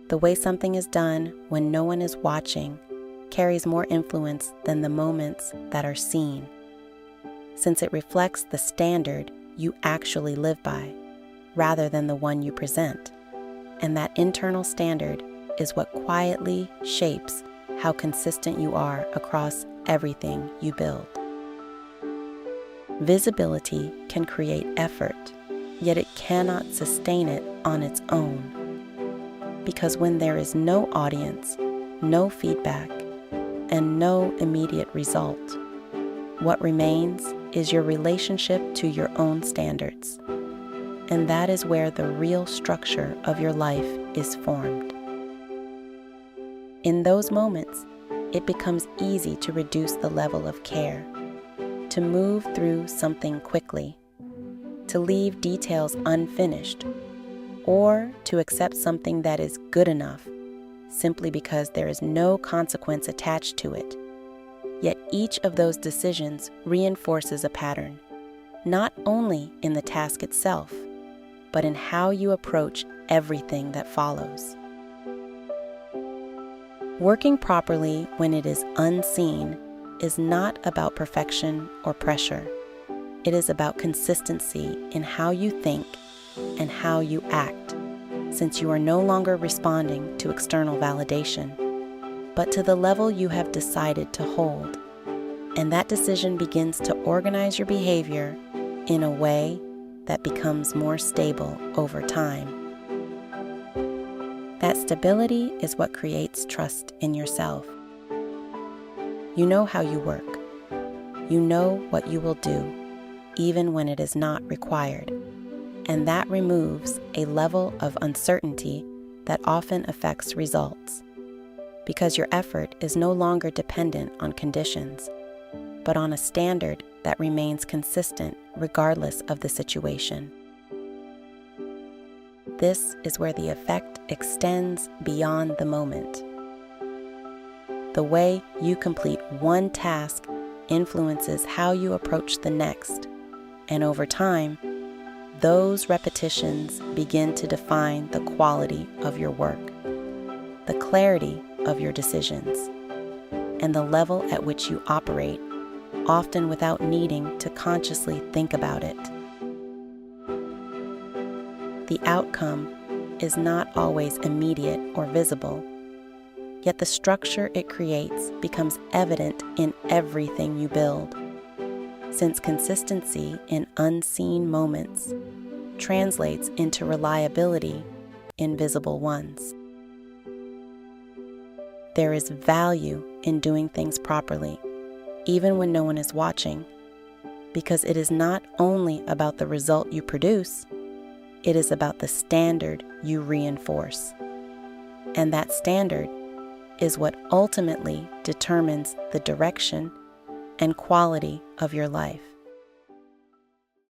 The way something is done when no one is watching carries more influence than the moments that are seen, since it reflects the standard you actually live by, rather than the one you present. And that internal standard is what quietly shapes how consistent you are across everything you build. Visibility can create effort, yet it cannot sustain it on its own. Because when there is no audience, no feedback, and no immediate result, what remains is your relationship to your own standards. And that is where the real structure of your life is formed. In those moments, it becomes easy to reduce the level of care, to move through something quickly, to leave details unfinished, or to accept something that is good enough simply because there is no consequence attached to it. Yet each of those decisions reinforces a pattern, not only in the task itself, but in how you approach everything that follows. Working properly when it is unseen is not about perfection or pressure. It is about consistency in how you think and how you act, since you are no longer responding to external validation, but to the level you have decided to hold. And that decision begins to organize your behavior in a way that becomes more stable over time. That stability is what creates trust in yourself. You know how you work. You know what you will do, even when it is not required. And that removes a level of uncertainty that often affects results, because your effort is no longer dependent on conditions, but on a standard that remains consistent regardless of the situation. This is where the effect extends beyond the moment. The way you complete one task influences how you approach the next, and over time, those repetitions begin to define the quality of your work, the clarity of your decisions, and the level at which you operate, often without needing to consciously think about it. The outcome is not always immediate or visible, yet the structure it creates becomes evident in everything you build, since consistency in unseen moments translates into reliability in visible ones. There is value in doing things properly, even when no one is watching, because it is not only about the result you produce, it is about the standard you reinforce. And that standard is what ultimately determines the direction and quality of your life.